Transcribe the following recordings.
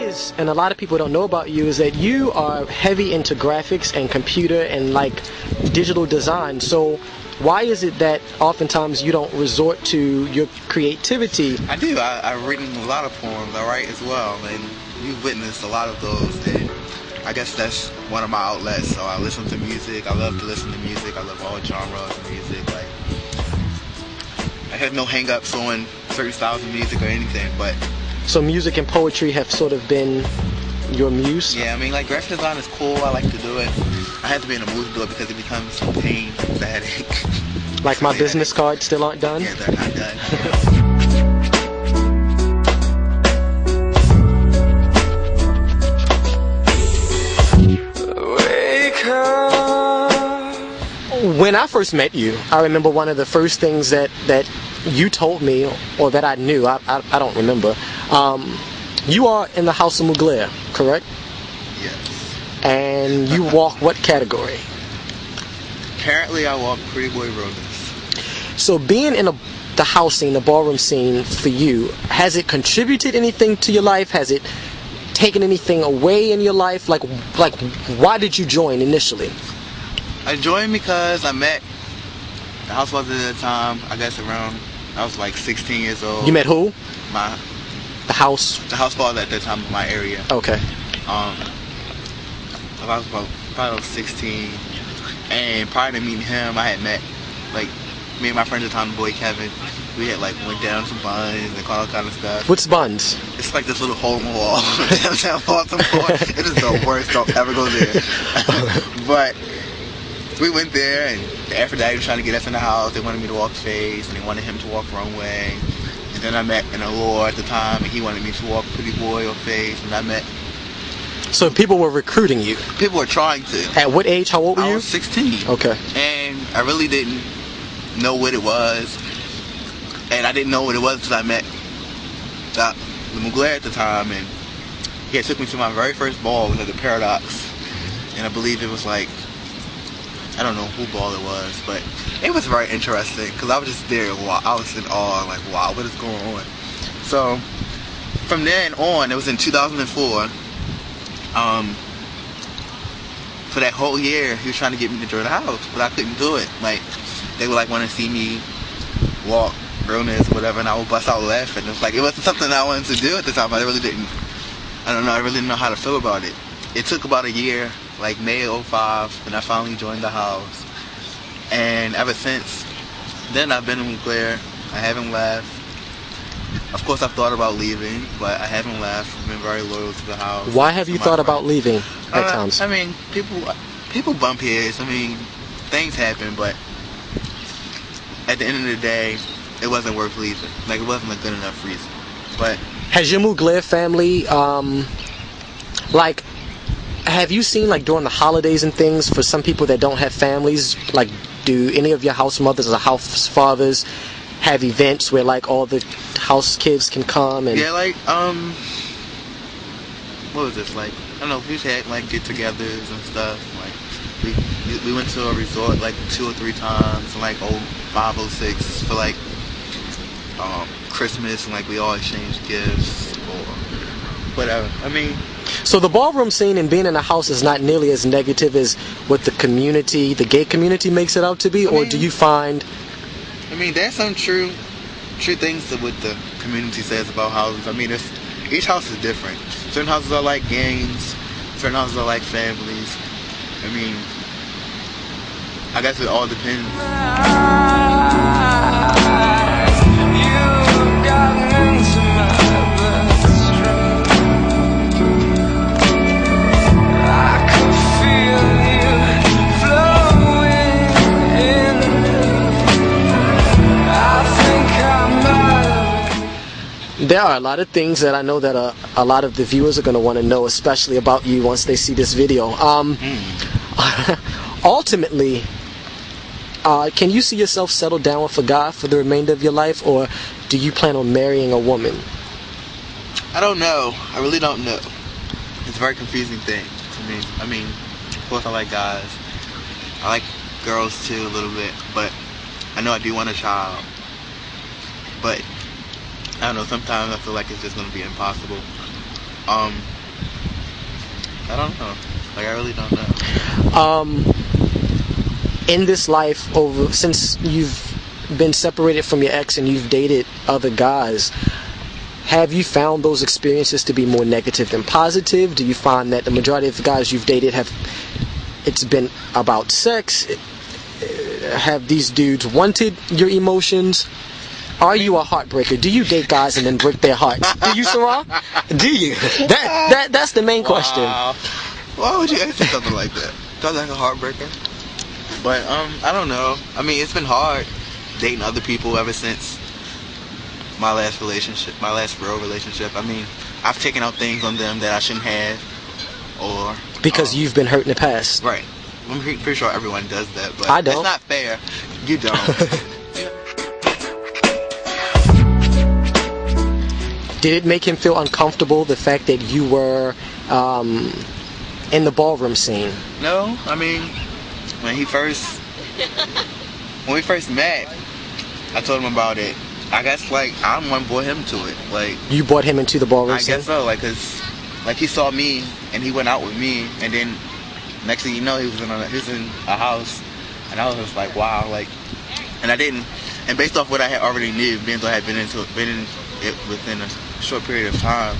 is, and a lot of people don't know about you, is that you are heavy into graphics and computer and like digital design. So why is it that oftentimes you don't resort to your creativity? I do. I've written a lot of poems. I write as well, and you've witnessed a lot of those. And I guess that's one of my outlets. So I listen to music. I love to listen to music. I love all genres of music. Like, I have no hang-ups on certain styles of music or anything, but... So music and poetry have sort of been your muse? Yeah, I mean, like, graphic design is cool. I like to do it. I have to be in the mood to do it because it becomes a pain. It's a headache. Like my business cards still aren't done? Yeah, they're not done. When I first met you, I remember one of the first things that you told me, or that I knew, I don't remember. You are in the House of Mugler, correct? Yes. And you walk what category? Currently, I walk Pretty Boy Realness. So being in the house scene, the ballroom scene for you, has it contributed anything to your life? Has it taken anything away in your life? Like why did you join initially? I joined because I met the house father at the time. I guess around, I was like 16 years old. You met who? The house father at that time in my area. Okay. I was probably 16, and prior to meeting him, I had met, like, me and my friend at the time, the boy Kevin. We had like went down some buns and all kind of stuff. What's buns? It's like this little hole in the wall. Downtown Baltimore. It is the worst. Don't ever go there. But we went there, and the Aphrodite was trying to get us in the house. They wanted me to walk face, and they wanted him to walk runway. And then I met an allure at the time, and he wanted me to walk Pretty Boy or face, and I met. So people were recruiting you? People were trying to. At what age? How old were you? I was 16. Okay. And I really didn't know what it was. And I didn't know what it was until I met the Mugler at the time. And he had took me to my very first ball. It was at the Paradox. And I believe it was like, I don't know who ball it was, but it was very interesting because I was just there. I was in awe, like, wow, what is going on? So from then on, it was in 2004. For that whole year, he was trying to get me to join the house, but I couldn't do it. Like, they would like want to see me walk realness, whatever, and I would bust out laughing. It was like, it wasn't something I wanted to do at the time. I really didn't. I don't know. I really didn't know how to feel about it. It took about a year, like May of 05, and I finally joined the house. And ever since then, I've been in Mugler. I haven't left. Of course, I've thought about leaving, but I haven't left. I've been very loyal to the house. Why have you thought about leaving at times? I mean, people bump heads. I mean, things happen, but at the end of the day, it wasn't worth leaving. Like, it wasn't a good enough reason. But has your Mugler family, like, have you seen, like, during the holidays and things, for some people that don't have families, like, do any of your house mothers or house fathers have events where, like, all the house kids can come? And yeah, like, what was this, like, I don't know, we had like get-togethers and stuff. Like, we went to a resort like 2 or 3 times, like 05, 06 for like Christmas, and like we all exchanged gifts or whatever. I mean, so the ballroom scene and being in a house is not nearly as negative as what the community, the gay community, makes it out to be, or do you find? I mean, there's some true things to what the community says about houses. I mean, each house is different. Certain houses are like gangs, certain houses are like families. I mean, I guess it all depends. There are a lot of things that I know that a lot of the viewers are going to want to know, especially about you once they see this video. Ultimately, can you see yourself settled down with a guy for the remainder of your life, or do you plan on marrying a woman? I don't know. I really don't know. It's a very confusing thing to me. I mean, of course I like guys. I like girls too a little bit, but I know I do want a child. But I don't know, sometimes I feel like it's just going to be impossible. I don't know. Like, I really don't know. In this life, since you've been separated from your ex and you've dated other guys, have you found those experiences to be more negative than positive? Do you find that the majority of the guys you've dated it's been about sex? Have these dudes wanted your emotions? Are you a heartbreaker? Do you date guys and then break their hearts? Do you, Syrai? Do you? That's the main question. Why would you answer something like that? Sounds like a heartbreaker. But I don't know. I mean, it's been hard dating other people ever since my last relationship, my last real relationship. I mean, I've taken out things on them that I shouldn't have, or because you've been hurt in the past. Right. I'm pretty sure everyone does that, but I don't. It's not fair. You don't. Did it make him feel uncomfortable, the fact that you were in the ballroom scene? No, I mean, when we first met, I told him about it. I guess, like, I'm the one who brought him to it. Like, you brought him into the ballroom scene? I guess so, like, 'cause, like, he saw me and he went out with me, and then next thing you know, he was in a house, and I was just like, wow, like, and I didn't, and based off what I had already knew, being though I had been in it within a short period of time,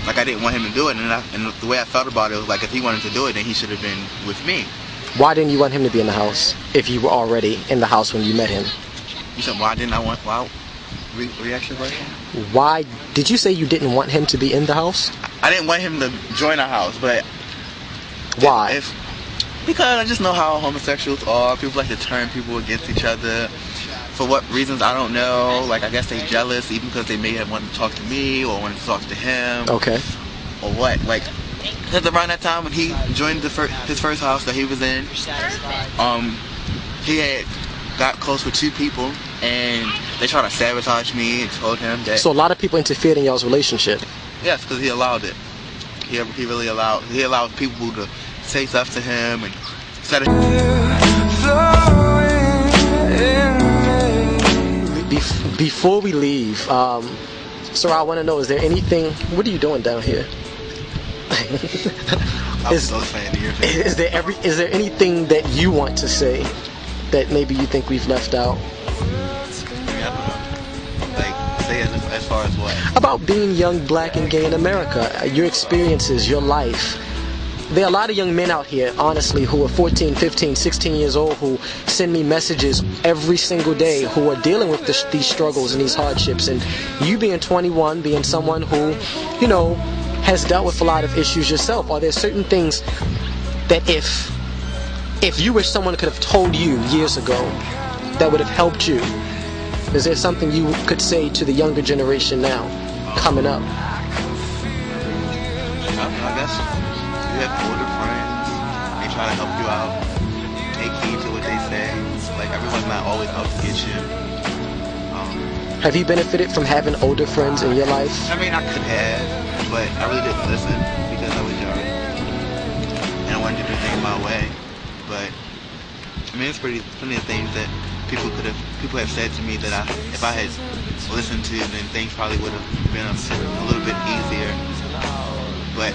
like, I didn't want him to do it, and the way I felt about it was like, if he wanted to do it, then he should have been with me. Why didn't you want him to be in the house if you were already in the house when you met him? You said, why didn't I want, reaction question? Why did you say you didn't want him to be in the house? I didn't want him to join our house, but why? Because I just know how homosexuals are. People like to turn people against each other. For what reasons, I don't know. Like, I guess they're jealous, even because they may have wanted to talk to me or wanted to talk to him. Okay. Or what? Like, because around that time when he joined his first house that he was in, he had got close with two people, and they tried to sabotage me and told him that. So a lot of people interfered in y'all's relationship. Yes, because he allowed it. He really allowed. He allowed people to say stuff to him and said it. Before we leave, Syrai, I want to know: is there anything? What are you doing down here? Is there anything that you want to say that maybe you think we've left out? As far as what? About being young, black, and gay in America. Your experiences, your life. There are a lot of young men out here, honestly, who are 14, 15, 16 years old, who send me messages every single day, who are dealing with these struggles and these hardships. And you being 21, being someone who, you know, has dealt with a lot of issues yourself, are there certain things that if you wish someone could have told you years ago that would have helped you? Is there something you could say to the younger generation now, coming up? I guess you have older friends, they try to help you out, take heed to what they say. Like, everyone's not always out to get you. Have you benefited from having older friends in your life? I mean, I could have, but I really didn't listen because I was young, and I wanted to do things my way. But I mean, it's plenty of things that people have said to me that if I had listened to, then things probably would have been a little bit easier. But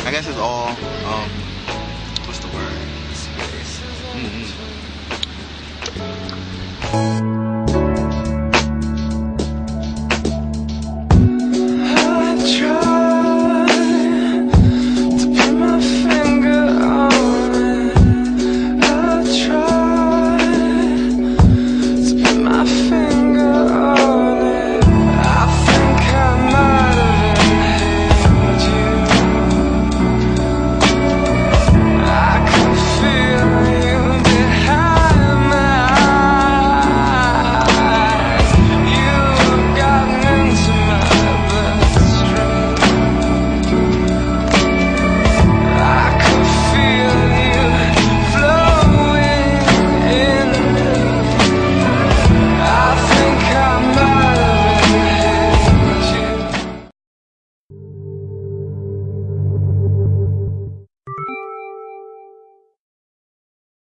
I guess it's all what's the word?